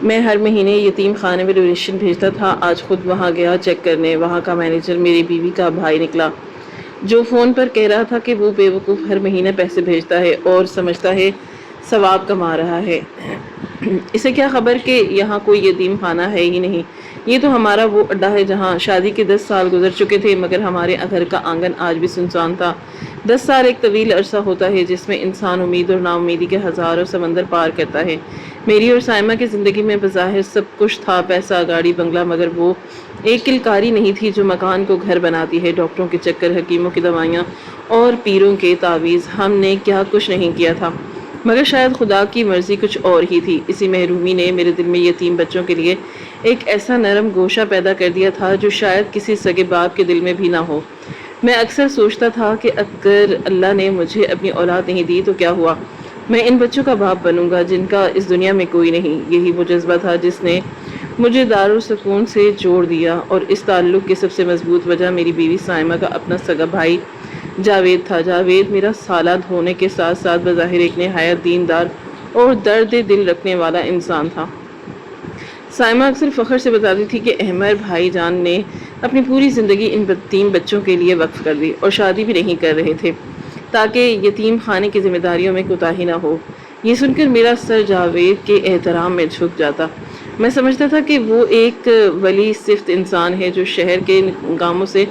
میں ہر مہینے یتیم خانے میں ڈونیشن بھیجتا تھا، آج خود وہاں گیا چیک کرنے۔ وہاں کا مینیجر میری بیوی کا بھائی نکلا، جو فون پر کہہ رہا تھا کہ وہ بے وقوف ہر مہینے پیسے بھیجتا ہے اور سمجھتا ہے ثواب کما رہا ہے۔ اسے کیا خبر کہ یہاں کوئی یتیم خانہ ہے ہی نہیں۔ یہ تو ہمارا وہ اڈا ہے جہاں شادی کے 10 سال گزر چکے تھے، مگر ہمارے گھر کا آنگن آج بھی سنسان تھا۔ 10 سال ایک طویل عرصہ ہوتا ہے جس میں انسان امید اور نا امیدی کے ہزاروں سمندر پار کرتا ہے۔ میری اور سائمہ کی زندگی میں بظاہر سب کچھ تھا، پیسہ، گاڑی، بنگلہ، مگر وہ ایک کلکاری نہیں تھی جو مکان کو گھر بناتی ہے۔ ڈاکٹروں کے چکر، حکیموں کی دوائیاں اور پیروں کے تعویذ، ہم نے کیا کچھ نہیں کیا تھا، مگر شاید خدا کی مرضی کچھ اور ہی تھی۔ اسی محرومی نے میرے دل میں یتیم بچوں کے لیے ایک ایسا نرم گوشہ پیدا کر دیا تھا جو شاید کسی سگے باپ کے دل میں بھی نہ ہو۔ میں اکثر سوچتا تھا کہ اگر اللہ نے مجھے اپنی اولاد نہیں دی تو کیا ہوا، میں ان بچوں کا باپ بنوں گا جن کا اس دنیا میں کوئی نہیں۔ یہی وہ جذبہ تھا جس نے مجھے دارالسکون سے جوڑ دیا، اور اس تعلق کی سب سے مضبوط وجہ میری بیوی سائمہ کا اپنا سگا بھائی جاوید تھا۔ جاوید میرا سالہ ہونے کے ساتھ ساتھ بظاہر ایک نہایت دیندار اور درد دل رکھنے والا انسان تھا۔ سائمہ اکثر فخر سے بتاتی تھی کہ احمر بھائی جان نے اپنی پوری زندگی ان یتیم بچوں کے لیے وقف کر دی اور شادی بھی نہیں کر رہے تھے تاکہ یتیم خانے کی ذمہ داریوں میں کوتاہی نہ ہو۔ یہ سن کر میرا سر جاوید کے احترام میں جھک جاتا۔ میں سمجھتا تھا کہ وہ ایک ولی صفت انسان ہے جو شہر کے گاموں سے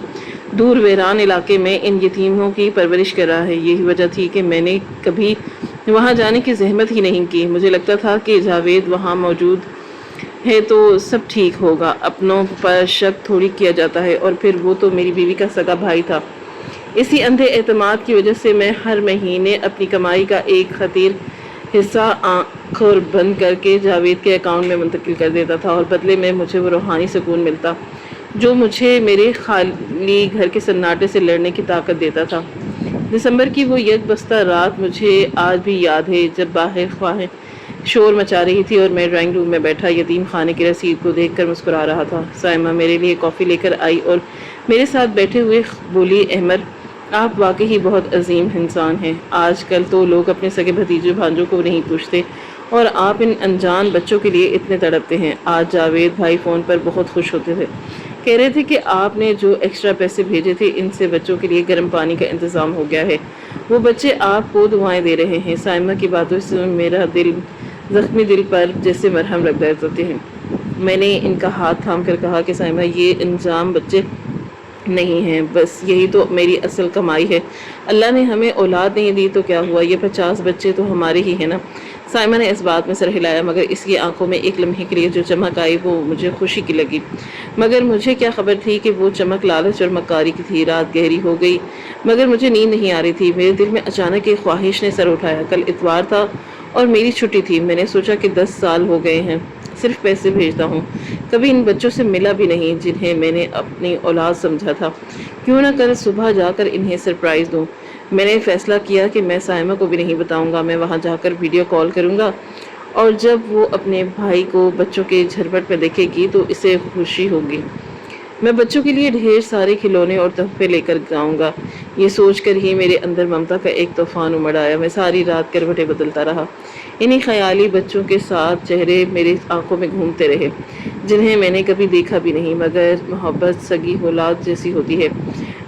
دور ویران علاقے میں ان یتیموں کی پرورش کر رہا ہے۔ یہی وجہ تھی کہ میں نے کبھی وہاں جانے کی زحمت ہی نہیں کی۔ مجھے لگتا تھا کہ جاوید وہاں موجود ہے تو سب ٹھیک ہوگا، اپنوں پر شک تھوڑی کیا جاتا ہے، اور پھر وہ تو میری بیوی کا سگا بھائی تھا۔ اسی اندھے اعتماد کی وجہ سے میں ہر مہینے اپنی کمائی کا ایک خطیر حصہ آنکھ بند کر کے جاوید کے اکاؤنٹ میں منتقل کر دیتا تھا، اور بدلے میں مجھے وہ روحانی سکون ملتا جو مجھے میرے خالی گھر کے سناٹے سے لڑنے کی طاقت دیتا تھا۔ دسمبر کی وہ یک بستہ رات مجھے آج بھی یاد ہے جب باہر خواہیں شور مچا رہی تھی اور میں ڈرائنگ روم میں بیٹھا یتیم خانے کی رسید کو دیکھ کر مسکرا رہا تھا۔ سائمہ میرے لیے کافی لے کر آئی اور میرے ساتھ بیٹھے ہوئے بولی، احمر آپ واقعی بہت عظیم انسان ہیں۔ آج کل تو لوگ اپنے سگے بھتیجے بھانجوں کو نہیں پوچھتے اور آپ ان انجان بچوں کے لیے اتنے تڑپتے ہیں۔ آج جاوید بھائی فون پر بہت خوش ہوتے تھے، کہہ رہے تھے کہ آپ نے جو ایکسٹرا پیسے بھیجے تھے ان سے بچوں کے لیے گرم پانی کا انتظام ہو گیا ہے، وہ بچے آپ کو دعائیں دے رہے ہیں۔ سائمہ کی باتوں سے میرا زخمی دل پر جیسے مرہم لگ جاتے ہیں۔ میں نے ان کا ہاتھ تھام کر کہا کہ سائمہ یہ انجام بچے نہیں ہیں، بس یہی تو میری اصل کمائی ہے۔ اللہ نے ہمیں اولاد نہیں دی تو کیا ہوا، یہ 50 بچے تو ہمارے ہی ہیں نا۔ سائمہ نے اس بات میں سر ہلایا، مگر اس کی آنکھوں میں ایک لمحے کے لیے جو چمک آئی وہ مجھے خوشی کی لگی، مگر مجھے کیا خبر تھی کہ وہ چمک لالچ اور مکاری کی تھی۔ رات گہری ہو گئی مگر مجھے نیند نہیں آ رہی تھی۔ میرے دل میں اچانک ایک خواہش نے سر اٹھایا۔ کل اتوار تھا اور میری چھٹی تھی۔ میں نے سوچا کہ 10 سال ہو گئے ہیں صرف پیسے بھیجتا ہوں، کبھی ان بچوں سے ملا بھی نہیں جنہیں میں نے اپنی اولاد سمجھا تھا۔ کیوں نہ کل صبح جا کر انہیں سرپرائز دوں۔ میں نے فیصلہ کیا کہ میں سائمہ کو بھی نہیں بتاؤں گا، میں وہاں جا کر ویڈیو کال کروں گا، اور جب وہ اپنے بھائی کو بچوں کے جھرمٹ میں دیکھے گی تو اسے خوشی ہوگی۔ میں بچوں کے لیے ڈھیر سارے کھلونے اور تحفے لے کر جاؤں گا۔ یہ سوچ کر ہی میرے اندر ممتا کا ایک طوفان امڑ آیا۔ میں ساری رات کروٹیں بدلتا رہا۔ انہی خیالی بچوں کے ساتھ چہرے میری آنکھوں میں گھومتے رہے جنہیں میں نے کبھی دیکھا بھی نہیں، مگر محبت سگی اولاد جیسی ہوتی ہے۔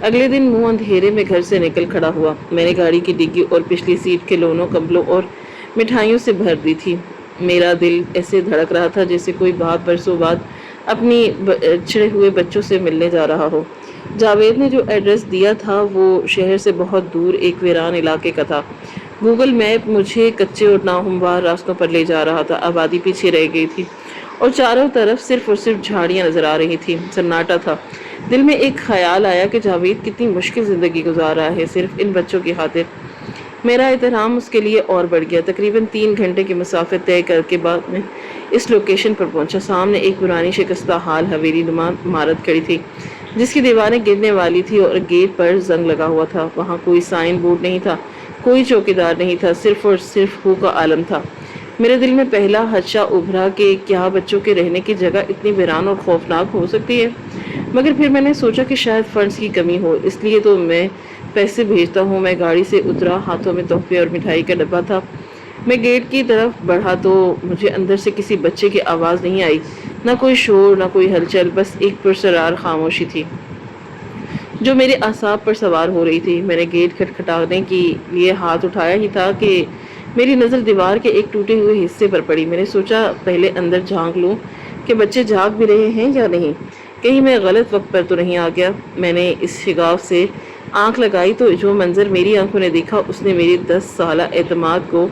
اگلے دن منہ اندھیرے میں گھر سے نکل کھڑا ہوا۔ میں نے گاڑی کی ڈگی اور پچھلی سیٹ کھلونوں، کمبلوں اور مٹھائیوں سے بھر دی تھی۔ میرا دل ایسے دھڑک رہا تھا جیسے کوئی باپ برسوں بعد اپنی چھڑے ہوئے بچوں سے ملنے جا رہا ہو۔ جاوید نے جو ایڈریس دیا تھا وہ شہر سے بہت دور ایک ویران علاقے کا تھا۔ گوگل میپ مجھے کچے اور ناہموار راستوں پر لے جا رہا تھا۔ آبادی پیچھے رہ گئی تھی اور چاروں طرف صرف اور صرف جھاڑیاں نظر آ رہی تھی، سناٹا تھا۔ دل میں ایک خیال آیا کہ جاوید کتنی مشکل زندگی گزار رہا ہے صرف ان بچوں کی خاطر۔ میرا احترام اس کے لیے اور بڑھ گیا۔ تقریباً 3 گھنٹے کی مسافت طے کر کے بعد میں اس لوکیشن پر پہنچا۔ سامنے ایک پرانی شکستہ حال حویلی نما عمارت کھڑی تھی جس کی دیواریں گرنے والی تھی اور گیٹ پر زنگ لگا ہوا تھا۔ وہاں کوئی سائن بورڈ نہیں تھا، کوئی چوکیدار نہیں تھا، صرف اور صرف خو کا عالم تھا۔ میرے دل میں پہلا خدشہ ابھرا کہ کیا بچوں کے رہنے کی جگہ اتنی ویران اور خوفناک ہو سکتی ہے، مگر پھر میں نے سوچا کہ شاید فنڈز کی کمی ہو، اس لیے تو میں پیسے بھیجتا ہوں۔ میں گاڑی سے اترا، ہاتھوں میں تحفے اور مٹھائی کا ڈبہ تھا۔ میں گیٹ کی طرف بڑھا تو مجھے اندر سے کسی بچے کی آواز نہیں آئی، نہ کوئی شور، نہ کوئی ہلچل، بس ایک پرسرار خاموشی تھی جو میرے اعصاب پر سوار ہو رہی تھی۔ میں نے گیٹ کھٹکھٹانے کے لیے ہاتھ اٹھایا ہی تھا کہ میری نظر دیوار کے ایک ٹوٹے ہوئے حصے پر پڑی۔ میں نے سوچا پہلے اندر جھانک لوں کہ بچے جاگ بھی رہے ہیں یا نہیں، کہیں میں غلط وقت پر تو نہیں آ گیا۔ میں نے اس شگاف سے آنکھ لگائی تو جو منظر میری آنکھوں نے دیکھا اس نے میری 10 سالہ اعتماد کو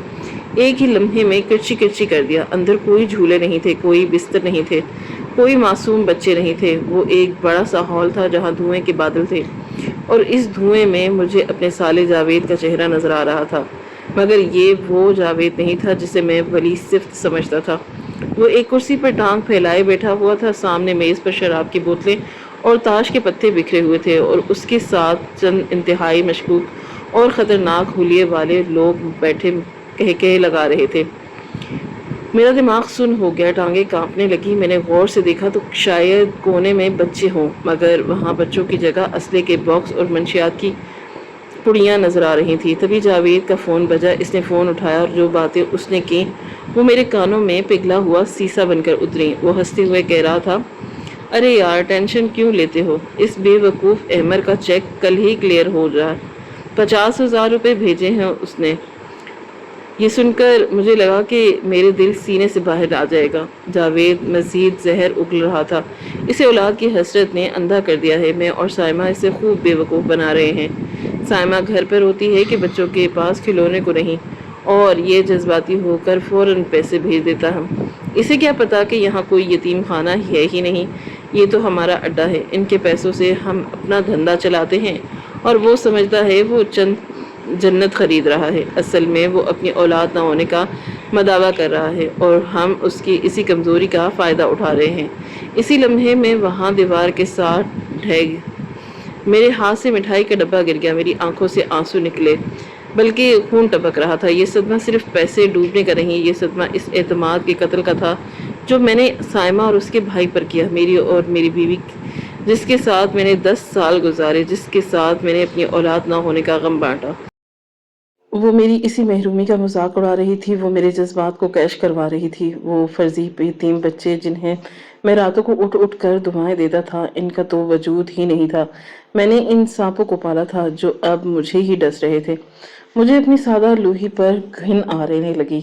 ایک ہی لمحے میں کرچی کرچی کر دیا۔ اندر کوئی جھولے نہیں تھے، کوئی بستر نہیں تھے، کوئی معصوم بچے نہیں تھے۔ وہ ایک بڑا سا ہال تھا جہاں دھوئیں کے بادل تھے، اور اس دھوئیں میں مجھے اپنے سالے جاوید کا چہرہ نظر آ رہا تھا، مگر یہ وہ جاوید نہیں تھا جسے میں ولی صفت سمجھتا تھا۔ وہ ایک کرسی پر ٹانگ پھیلائے بیٹھا ہوا تھا، سامنے میز پر شراب کی بوتلیں اور تاش کے پتے بکھرے ہوئے تھے، اور اس کے ساتھ چند انتہائی مشکوک اور خطرناک حلیے والے لوگ بیٹھے کہے لگا رہے تھے۔ میرا دماغ سن ہو گیا، ٹانگیں کانپنے لگی۔ میں نے غور سے دیکھا تو شاید کونے میں بچے ہوں، مگر وہاں بچوں کی جگہ اسلحے کے باکس اور منشیات کی پڑیاں نظر آ رہی تھی۔ تبھی جاوید کا فون بجا۔ اس نے فون اٹھایا اور جو باتیں اس نے کی وہ میرے کانوں میں پگھلا ہوا سیسا بن کر اتری۔ وہ ہنستے ہوئے کہہ رہا تھا، ارے یار ٹینشن کیوں لیتے ہو، اس بے وقوف احمر کا چیک کل ہی کلیئر ہو جائے، 50,000 روپے بھیجے ہیں اس نے۔ یہ سن کر مجھے لگا کہ میرے دل سینے سے باہر آ جائے گا۔ جاوید مزید زہر اگل رہا تھا۔ اسے اولاد کی حسرت نے اندھا کر دیا ہے۔ میں اور سائمہ اسے خوب بے وقوف بنا رہے ہیں۔ سائمہ گھر پر ہوتی ہے کہ بچوں کے پاس کھلونے کو نہیں، اور یہ جذباتی ہو کر فوراً پیسے بھیج دیتا ہم۔ اسے کیا پتا کہ یہاں کوئی یتیم خانہ ہے ہی نہیں، یہ تو ہمارا اڈا ہے، ان کے پیسوں سے ہم اپنا دھندا چلاتے ہیں، اور وہ سمجھتا ہے وہ چند جنت خرید رہا ہے۔ اصل میں وہ اپنی اولاد نہ ہونے کا مداوع کر رہا ہے، اور ہم اس کی اسی کمزوری کا فائدہ اٹھا رہے ہیں۔ اسی لمحے میں وہاں دیوار کے ساتھ ڈھہ میرے ہاتھ سے مٹھائی کا ڈبہ گر گیا۔ میری آنکھوں سے آنسو نکلے، بلکہ خون ٹپک رہا تھا۔ یہ صدمہ صرف پیسے ڈوبنے کا نہیں، یہ صدمہ اس اعتماد کے قتل کا تھا جو میں نے سائمہ اور اس کے بھائی پر کیا، میری اور میری بیوی، جس کے ساتھ میں نے 10 سال گزارے، جس کے ساتھ میں نے اپنی اولاد نہ ہونے کا غم بانٹا۔ وہ میری اسی محرومی کا مذاق اڑا رہی تھی، وہ میرے جذبات کو کیش کروا رہی تھی۔ وہ فرضی یتیم بچے جنہیں میں راتوں کو اٹھ اٹھ کر دعائیں دیتا تھا، ان کا تو وجود ہی نہیں تھا۔ میں نے ان سانپوں کو پالا تھا جو اب مجھے ہی ڈس رہے تھے۔ مجھے اپنی سادہ لوہی پر گھن آنے لگی۔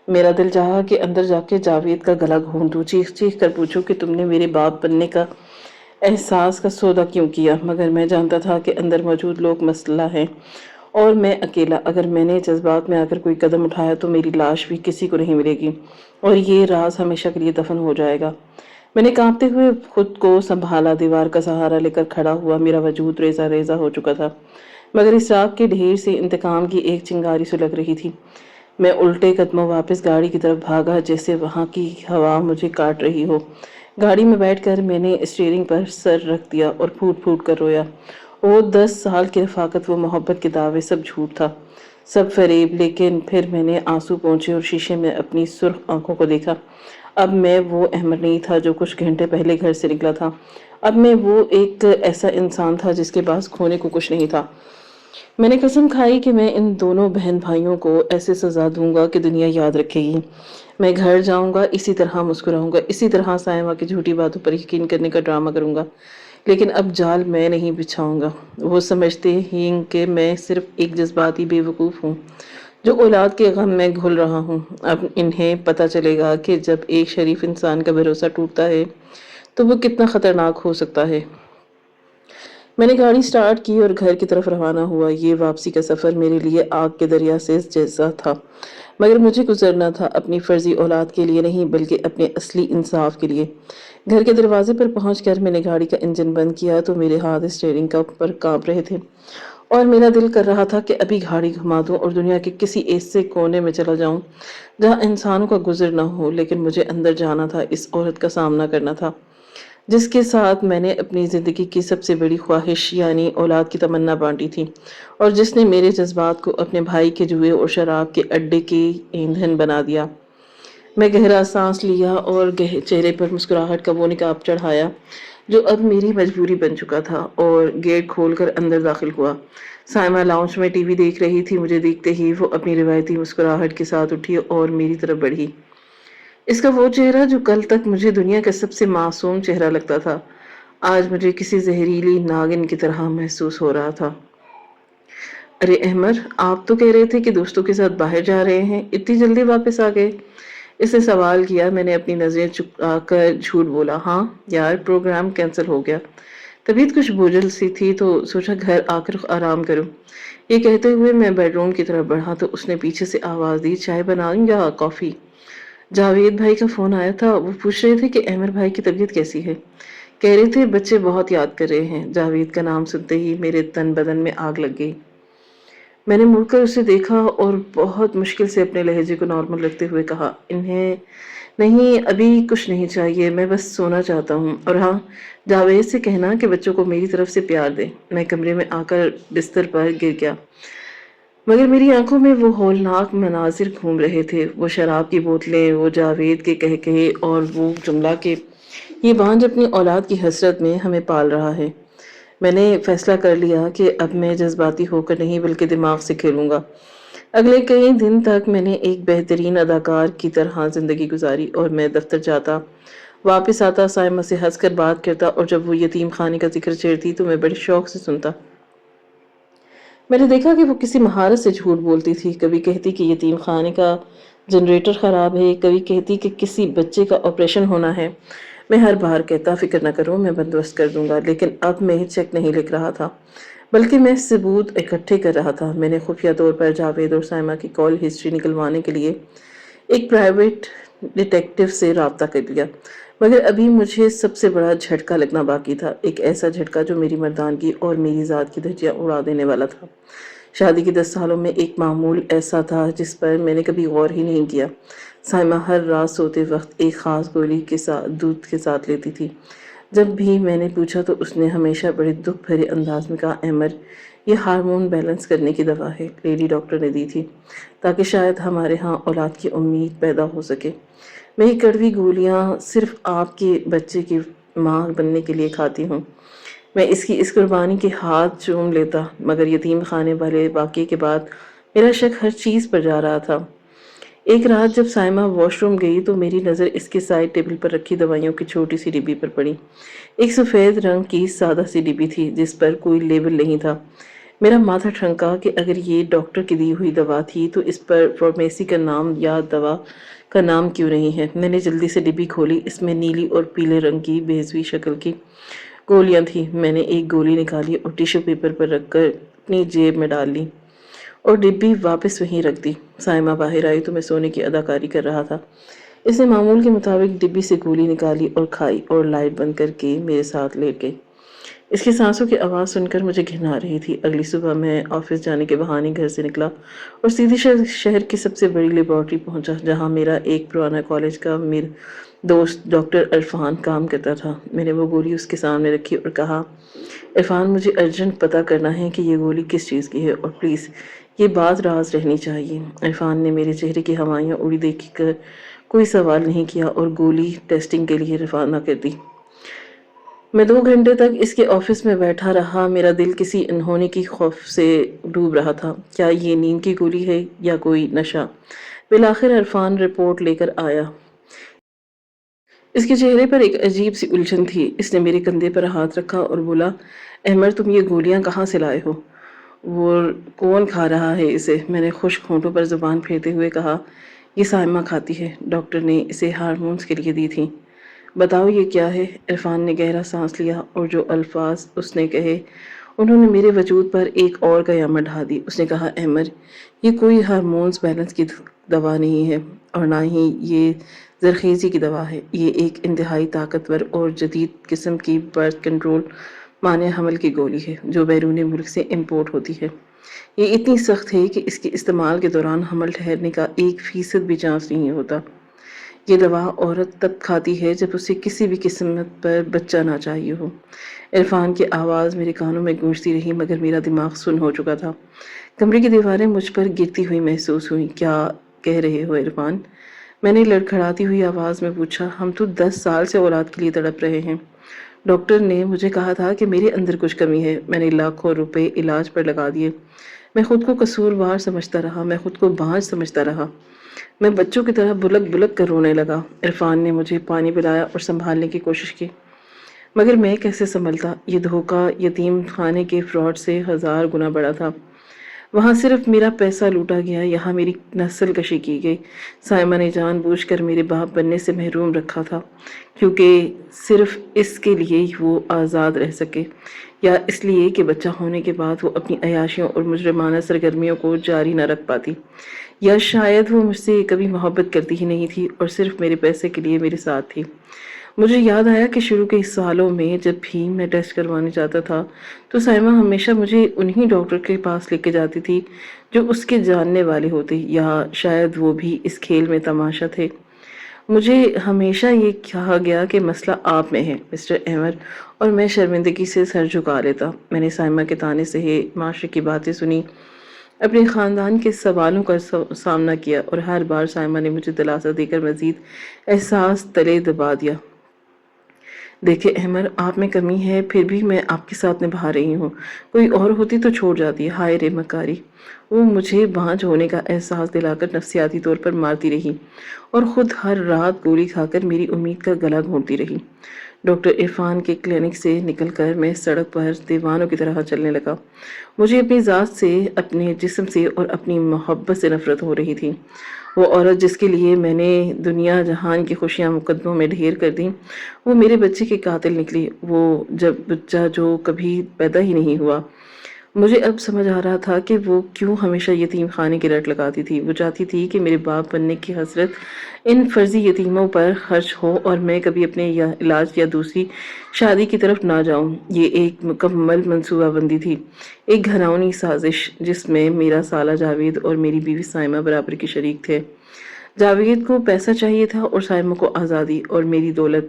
میرا دل چاہا کہ اندر جا کے جاوید کا گلا گھونٹ دوں، چیخ چیخ کر پوچھوں کہ تم نے میرے باپ بننے کا احساس کا سودا کیوں کیا، مگر میں جانتا تھا کہ اندر موجود لوگ مسئلہ ہیں، اور میں اکیلا۔ اگر میں نے جذبات میں آ کر کوئی قدم اٹھایا تو میری لاش بھی کسی کو نہیں ملے گی، اور یہ راز ہمیشہ کے لیے دفن ہو جائے گا۔ میں نے کانپتے ہوئے خود کو سنبھالا، دیوار کا سہارا لے کر کھڑا ہوا۔ میرا وجود ریزہ ریزہ ہو چکا تھا، مگر اس راگ کے ڈھیر سے انتقام کی ایک چنگاری سلگ رہی تھی۔ میں الٹے قدموں واپس گاڑی کی طرف بھاگا، جیسے وہاں کی ہوا مجھے کاٹ رہی ہو۔ گاڑی میں بیٹھ کر میں نے اسٹیئرنگ پر سر رکھ دیا اور پھوٹ پھوٹ کر رویا۔ وہ 10 سال کی رفاقت، وہ محبت کے دعوے، سب جھوٹ تھا، سب فریب۔ لیکن پھر میں نے آنسو پونچھے اور شیشے میں اپنی سرخ آنکھوں کو دیکھا۔ اب میں وہ احمد نہیں تھا جو کچھ گھنٹے پہلے گھر سے نکلا تھا۔ اب میں وہ ایک ایسا انسان تھا جس کے پاس کھونے کو کچھ نہیں تھا۔ میں نے قسم کھائی کہ میں ان دونوں بہن بھائیوں کو ایسے سزا دوں گا کہ دنیا یاد رکھے گی۔ میں گھر جاؤں گا، اسی طرح مسکراؤں گا، اسی طرح سائمہ کی جھوٹی باتوں پر یقین کرنے کا ڈرامہ کروں گا، لیکن اب جال میں نہیں بچھاؤں گا۔ وہ سمجھتے ہیں کہ میں صرف ایک جذباتی بے وقوف ہوں جو اولاد کے غم میں گھل رہا ہوں۔ اب انہیں پتہ چلے گا کہ جب ایک شریف انسان کا بھروسہ ٹوٹتا ہے تو وہ کتنا خطرناک ہو سکتا ہے۔ میں نے گاڑی سٹارٹ کی اور گھر کی طرف روانہ ہوا۔ یہ واپسی کا سفر میرے لیے آگ کے دریا سے جیسا تھا، مگر مجھے گزرنا تھا اپنی فرضی اولاد کے لیے نہیں، بلکہ اپنے اصلی انصاف کے لیے۔ گھر کے دروازے پر پہنچ کر میں نے گاڑی کا انجن بند کیا تو میرے ہاتھ اسٹیئرنگ پر کانپ رہے تھے، اور میرا دل کر رہا تھا کہ ابھی گاڑی گھما دوں اور دنیا کے کسی ایسے کونے میں چلا جاؤں جہاں انسانوں کا گزر نہ ہو۔ لیکن مجھے اندر جانا تھا، اس عورت کا سامنا کرنا تھا جس کے ساتھ میں نے اپنی زندگی کی سب سے بڑی خواہش یعنی اولاد کی تمنا بانٹی تھی، اور جس نے میرے جذبات کو اپنے بھائی کے جوئے اور شراب کے اڈے کے ایندھن بنا دیا۔ میں گہرا سانس لیا اور چہرے پر مسکراہٹ کا وہ نقاب چڑھایا جو اب میری مجبوری بن چکا تھا، اور گیٹ کھول کر اندر داخل ہوا۔ سائمہ لاؤنج میں ٹی وی دیکھ رہی تھی۔ مجھے دیکھتے ہی وہ اپنی روایتی مسکراہٹ کے ساتھ اٹھی اور میری طرف بڑھی۔ اس کا وہ چہرہ جو کل تک مجھے دنیا کا سب سے معصوم چہرہ لگتا تھا، آج مجھے کسی زہریلی ناگن کی طرح محسوس ہو رہا تھا۔ ارے احمد، آپ تو کہہ رہے تھے کہ دوستوں کے ساتھ باہر جا رہے ہیں، اتنی جلدی واپس آ گئے؟ اس نے سوال کیا۔ میں نے اپنی نظریں چکا کر جھوٹ بولا، ہاں یار، پروگرام کینسل ہو گیا۔ طبیعت کچھ بوجھل سی تھی تو سوچا گھر آ کر آرام کروں۔ یہ کہتے ہوئے میں بیڈ روم کی طرف بڑھا تو اس نے پیچھے سے آواز دی، چائے بناؤں یا کافی؟ جاوید بھائی کا فون آیا تھا، وہ پوچھ رہے تھے کہ احمد بھائی کی طبیعت کیسی ہے۔ کہہ رہے تھے بچے بہت یاد کر رہے ہیں۔ جاوید کا نام سنتے ہی میرے تن بدن میں آگ لگ گئی۔ میں نے مڑ کر اسے دیکھا اور بہت مشکل سے اپنے لہجے کو نارمل رکھتے ہوئے کہا، انہیں نہیں، ابھی کچھ نہیں چاہیے، میں بس سونا چاہتا ہوں۔ اور ہاں، جاوید سے کہنا کہ بچوں کو میری طرف سے پیار دے۔ میں کمرے میں آ کر بستر پر گر گیا، مگر میری آنکھوں میں وہ ہولناک مناظر گھوم رہے تھے، وہ شراب کی بوتلیں، وہ جاوید کے کہے اور وہ جملہ کہ یہ بانجھ اپنی اولاد کی حسرت میں ہمیں پال رہا ہے۔ میں نے فیصلہ کر لیا کہ اب میں جذباتی ہو کر نہیں بلکہ دماغ سے کھیلوں گا۔ اگلے کئی دن تک میں نے ایک بہترین اداکار کی طرح زندگی گزاری، اور میں دفتر جاتا، واپس آتا، سائمہ سے ہنس کر بات کرتا، اور جب وہ یتیم خانے کا ذکر چھیڑتی تو میں بڑے شوق سے سنتا۔ میں نے دیکھا کہ وہ کسی مہارت سے جھوٹ بولتی تھی، کبھی کہتی کہ یتیم خانے کا جنریٹر خراب ہے، کبھی کہتی کہ کسی بچے کا آپریشن ہونا ہے۔ میں ہر بار کہتا، فکر نہ کرو، میں بندوبست کر دوں گا، لیکن اب میں چیک نہیں لکھ رہا تھا بلکہ میں ثبوت اکٹھے کر رہا تھا۔ میں نے خفیہ طور پر جاوید اور سائمہ کی کال ہسٹری نکلوانے کے لیے ایک پرائیویٹ ڈیٹیکٹیو سے رابطہ کر لیا، مگر ابھی مجھے سب سے بڑا جھٹکا لگنا باقی تھا، ایک ایسا جھٹکا جو میری مردانگی اور میری ذات کی دھجیاں اڑا دینے والا تھا۔ شادی کے 10 سالوں میں ایک معمول ایسا تھا جس پر میں نے کبھی غور ہی نہیں کیا۔ سائمہ ہر رات سوتے وقت ایک خاص گولی کے ساتھ دودھ کے ساتھ لیتی تھی۔ جب بھی میں نے پوچھا تو اس نے ہمیشہ بڑے دکھ بھرے انداز میں کہا، احمد، یہ ہارمون بیلنس کرنے کی دوا ہے، لیڈی ڈاکٹر نے دی تھی تاکہ شاید ہمارے ہاں اولاد کی امید پیدا ہو سکے۔ میں یہ کڑوی گولیاں صرف آپ کے بچے کی ماں بننے کے لیے کھاتی ہوں۔ میں اس قربانی کے ہاتھ چوم لیتا، مگر یتیم خانے والے واقعے کے بعد میرا شک ہر چیز پر جا رہا تھا۔ ایک رات جب سائمہ واش روم گئی تو میری نظر اس کے سائڈ ٹیبل پر رکھی دوائیوں کی چھوٹی سی ڈبی پر پڑی۔ ایک سفید رنگ کی سادہ سی ڈبی تھی جس پر کوئی لیبل نہیں تھا۔ میرا ماتھا ٹھنکا کہ اگر یہ ڈاکٹر کی دی ہوئی دوا تھی تو اس پر فارمیسی کا نام یا دوا کا نام کیوں نہیں ہے؟ میں نے جلدی سے ڈبی کھولی، اس میں نیلی اور پیلے رنگ کی بیضوی شکل کی گولیاں تھیں۔ میں نے ایک گولی نکالی اور ٹیشو پیپر پر رکھ کر اپنی جیب میں ڈال لی اور ڈبی واپس وہیں رکھ دی۔ سائمہ باہر آئی تو میں سونے کی اداکاری کر رہا تھا۔ اس نے معمول کے مطابق ڈبی سے گولی نکالی اور کھائی اور لائٹ بند کر کے میرے ساتھ لیٹ گئی۔ اس کی سانسوں کی آواز سن کر مجھے گھن آ رہی تھی۔ اگلی صبح میں آفس جانے کے بہانے گھر سے نکلا اور سیدھی شہر کی سب سے بڑی لیبارٹری پہنچا جہاں میرا ایک پرانا کالج کا دوست ڈاکٹر عرفان کام کرتا تھا۔ میں نے وہ گولی اس کے سامنے رکھی اور کہا، عرفان، مجھے ارجنٹ پتہ کرنا ہے کہ یہ گولی کس چیز کی ہے، اور پلیز یہ بات راز رہنی چاہیے۔ عرفان نے میرے چہرے کی ہوائیاں اڑی دیکھ کر کوئی سوال نہیں کیا اور گولی ٹیسٹنگ کے لیے روانہ کر دی۔ میں 2 گھنٹے تک اس کے آفس میں بیٹھا رہا، میرا دل کسی انہونے کی خوف سے ڈوب رہا تھا۔ کیا یہ نیند کی گولی ہے یا کوئی نشہ؟ بالآخر عرفان رپورٹ لے کر آیا۔ اس کے چہرے پر ایک عجیب سی الجھن تھی۔ اس نے میرے کندھے پر ہاتھ رکھا اور بولا، احمد، تم یہ گولیاں کہاں سے لائے ہو؟ وہ کون کھا رہا ہے اسے؟ میں نے خشک ہونٹوں پر زبان پھیرتے ہوئے کہا، یہ سائمہ کھاتی ہے، ڈاکٹر نے اسے ہارمونز کے لیے دی تھی۔ بتاؤ یہ کیا ہے؟ عرفان نے گہرا سانس لیا اور جو الفاظ اس نے کہے انہوں نے میرے وجود پر ایک اور قیامت ڈھا دی۔ اس نے کہا، احمد، یہ کوئی ہارمونز بیلنس کی دوا نہیں ہے اور نہ ہی یہ زرخیزی کی دوا ہے۔ یہ ایک انتہائی طاقتور اور جدید قسم کی برتھ کنٹرول مانع حمل کی گولی ہے جو بیرون ملک سے امپورٹ ہوتی ہے۔ یہ اتنی سخت ہے کہ اس کے استعمال کے دوران حمل ٹھہرنے کا 1% بھی چانس نہیں ہوتا۔ یہ دوا عورت تب کھاتی ہے جب اسے کسی بھی قسمت پر بچہ نہ چاہیے ہو۔ عرفان کی آواز میرے کانوں میں گونجتی رہی مگر میرا دماغ سن ہو چکا تھا۔ کمرے کی دیواریں مجھ پر گرتی ہوئی محسوس ہوئیں۔ کیا کہہ رہے ہو عرفان؟ میں نے لڑکھڑاتی ہوئی آواز میں پوچھا۔ ہم تو 10 سال سے اولاد کے لیے تڑپ رہے ہیں۔ ڈاکٹر نے مجھے کہا تھا کہ میرے اندر کچھ کمی ہے۔ میں نے لاکھوں روپے علاج پر لگا دیے۔ میں خود کو قصوروار سمجھتا رہا، میں خود کو باج سمجھتا رہا۔ میں بچوں کی طرح بلک بلک کر رونے لگا۔ عرفان نے مجھے پانی پلایا اور سنبھالنے کی کوشش کی، مگر میں کیسے سنبھلتا؟ یہ دھوکہ یتیم خانے کے فراڈ سے 1000 گنا بڑا تھا۔ وہاں صرف میرا پیسہ لوٹا گیا، یہاں میری نسل کشی کی گئی۔ سائمہ نے جان بوجھ کر میرے باپ بننے سے محروم رکھا تھا، کیونکہ صرف اس کے لیے وہ آزاد رہ سکے، یا اس لیے کہ بچہ ہونے کے بعد وہ اپنی عیاشیوں اور مجرمانہ سرگرمیوں کو جاری نہ رکھ پاتی، یا شاید وہ مجھ سے کبھی محبت کرتی ہی نہیں تھی اور صرف میرے پیسے کے لیے میرے ساتھ تھی۔ مجھے یاد آیا کہ شروع کے سالوں میں جب بھی میں ٹیسٹ کروانے جاتا تھا تو سائمہ ہمیشہ مجھے انہی ڈاکٹر کے پاس لے کے جاتی تھی جو اس کے جاننے والے ہوتے، یا شاید وہ بھی اس کھیل میں تماشا تھے۔ مجھے ہمیشہ یہ کہا گیا کہ مسئلہ آپ میں ہے مسٹر احمد، اور میں شرمندگی سے سر جھکا لیتا۔ میں نے سائمہ کے طانے سہے، معاشرے کی باتیں سنی، اپنے خاندان کے سوالوں کا سامنا کیا، اور ہر بار سائمہ نے مجھے دلاسا دے کر مزید احساس تلے دبا دیا۔ دیکھیں احمد، آپ میں کمی ہے، پھر بھی میں آپ کے ساتھ نبھا رہی ہوں۔ کوئی اور ہوتی تو چھوڑ جاتی۔ ہائے رے مکاری! وہ مجھے بانجھ ہونے کا احساس دلا کر نفسیاتی طور پر مارتی رہی اور خود ہر رات گولی کھا کر میری امید کا گلا گھونٹتی رہی۔ ڈاکٹر عرفان کے کلینک سے نکل کر میں سڑک پر دیوانوں کی طرح چلنے لگا۔ مجھے اپنی ذات سے، اپنے جسم سے اور اپنی محبت سے نفرت ہو رہی تھی۔ وہ عورت جس کے لیے میں نے دنیا جہان کی خوشیاں مقدموں میں ڈھیر کر دیں، وہ میرے بچے کی قاتل نکلی، وہ بچہ جو کبھی پیدا ہی نہیں ہوا۔ مجھے اب سمجھ آ رہا تھا کہ وہ کیوں ہمیشہ یتیم خانے کی رٹ لگاتی تھی۔ وہ چاہتی تھی کہ میرے باپ بننے کی حسرت ان فرضی یتیموں پر خرچ ہو اور میں کبھی اپنے علاج یا دوسری شادی کی طرف نہ جاؤں۔ یہ ایک مکمل منصوبہ بندی تھی، ایک گھناؤنی سازش جس میں میرا سالہ جاوید اور میری بیوی سائمہ برابر کے شریک تھے۔ جاوید کو پیسہ چاہیے تھا اور سائمہ کو آزادی، اور میری دولت۔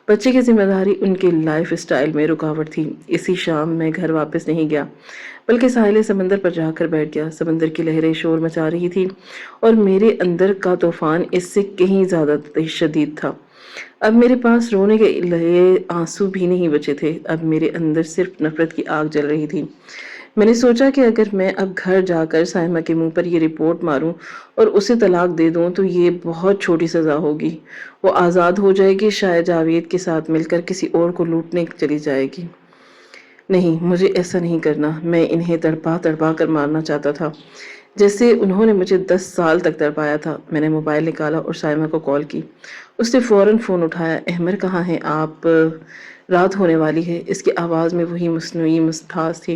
بچے کی ذمہ داری ان کے لائف سٹائل میں رکاوٹ تھی۔ اسی شام میں گھر واپس نہیں گیا، بلکہ ساحل سمندر پر جا کر بیٹھ گیا۔ سمندر کی لہریں شور مچا رہی تھی اور میرے اندر کا طوفان اس سے کہیں زیادہ شدید تھا۔ اب میرے پاس رونے کے لیے آنسو بھی نہیں بچے تھے، اب میرے اندر صرف نفرت کی آگ جل رہی تھی۔ میں نے سوچا کہ اگر میں اب گھر جا کر سائمہ کے منہ پر یہ رپورٹ ماروں اور اسے طلاق دے دوں تو یہ بہت چھوٹی سزا ہوگی۔ وہ آزاد ہو جائے گی، شاید جاوید کے ساتھ مل کر کسی اور کو لوٹنے چلی جائے گی۔ نہیں، مجھے ایسا نہیں کرنا۔ میں انہیں تڑپا تڑپا کر مارنا چاہتا تھا، جیسے انہوں نے مجھے 10 سال تک تڑپایا تھا۔ میں نے موبائل نکالا اور سائمہ کو کال کی۔ اس نے فوراً فون اٹھایا۔ احمد کہاں ہیں آپ؟ رات ہونے والی ہے۔ اس کی آواز میں وہی مصنوعی مٹھاس تھی۔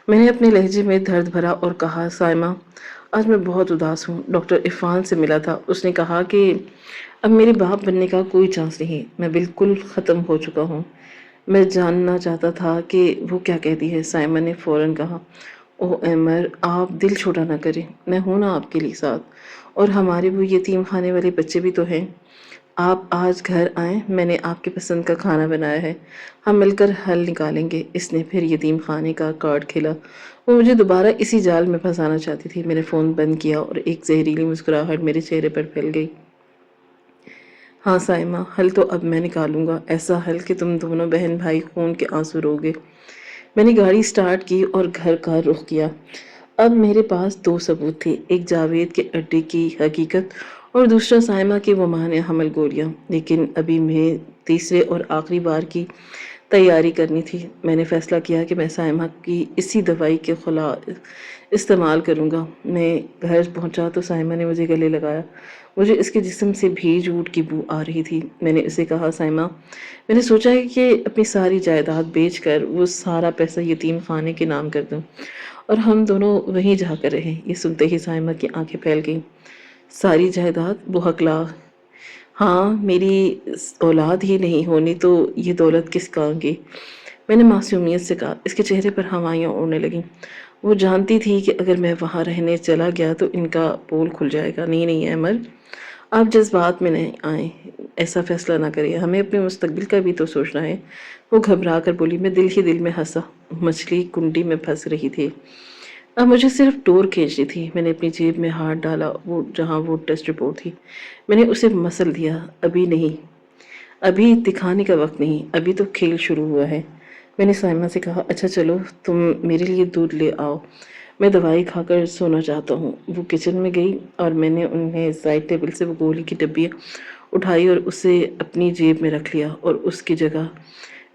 میں نے اپنے لہجے میں درد بھرا اور کہا، سائمہ آج میں بہت اداس ہوں۔ ڈاکٹر عرفان سے ملا تھا، اس نے کہا کہ اب میرے باپ بننے کا کوئی چانس نہیں، میں بالکل ختم ہو چکا ہوں۔ میں جاننا چاہتا تھا کہ وہ کیا کہتی ہے۔ سائمہ نے فوراً کہا، اوہ احمد، آپ دل چھوٹا نہ کریں، میں ہوں نا آپ کے لیے ساتھ، اور ہمارے وہ یتیم خانے والے بچے بھی تو ہیں۔ آپ آج گھر آئیں، میں نے آپ کے پسند کا کھانا بنایا ہے، ہم مل کر حل نکالیں گے۔ اس نے پھر یتیم خانے کا کارڈ کھیلا۔ وہ مجھے دوبارہ اسی جال میں پھنسانا چاہتی تھی۔ میں نے فون بند کیا اور ایک زہریلی مسکراہٹ میرے چہرے پر پھیل گئی۔ ہاں سائمہ، حل تو اب میں نکالوں گا، ایسا حل کہ تم دونوں بہن بھائی خون کے آنسو روگے۔ میں نے گاڑی سٹارٹ کی اور گھر کا رخ کیا۔ اب میرے پاس 2 ثبوت تھے، ایک جاوید کے اڈے کی حقیقت اور دوسرا سائمہ کی وہ مانع حمل گولیاں۔ لیکن ابھی میں تیسرے اور آخری بار کی تیاری کرنی تھی۔ میں نے فیصلہ کیا کہ میں سائمہ کی اسی دوائی کے خلاف استعمال کروں گا۔ میں گھر پہنچا تو سائمہ نے مجھے گلے لگایا۔ مجھے اس کے جسم سے بھی جھوٹ کی بو آ رہی تھی۔ میں نے اسے کہا، سائمہ میں نے سوچا ہے کہ اپنی ساری جائیداد بیچ کر وہ سارا پیسہ یتیم خانے کے نام کر دوں اور ہم دونوں وہیں جا کر رہیں۔ یہ سنتے ہی سائمہ کی آنکھیں پھیل گئیں۔ ساری جائیداد؟ وہ ہکلا، ہاں میری اولاد ہی نہیں ہونی تو یہ دولت کس کام کی؟ میں نے معصومیت سے کہا۔ اس کے چہرے پر ہوائیاں اڑنے لگیں۔ وہ جانتی تھی کہ اگر میں وہاں رہنے چلا گیا تو ان کا پول کھل جائے گا۔ نہیں نہیں احمد، آپ جذبات میں نہیں آئیں، ایسا فیصلہ نہ کریں، ہمیں اپنے مستقبل کا بھی تو سوچنا ہے۔ وہ گھبرا کر بولی۔ میں دل ہی دل میں ہنسا، مچھلی کنڈی میں پھنس رہی تھی۔ اب مجھے صرف ڈور کھینچنی تھی۔ میں نے اپنی جیب میں ہاتھ ڈالا، وہ جہاں وہ ٹیسٹ رپورٹ تھی، میں نے اسے مسل دیا۔ ابھی نہیں، ابھی دکھانے کا وقت نہیں، ابھی تو کھیل شروع ہوا ہے۔ میں نے سائمہ سے کہا، اچھا چلو تم میرے لیے دودھ لے آؤ، میں دوائی کھا کر سونا چاہتا ہوں۔ وہ کچن میں گئی اور میں نے انہیں سائڈ ٹیبل سے وہ گولی کی ڈبی اٹھائی اور اسے اپنی جیب میں رکھ لیا اور اس کی جگہ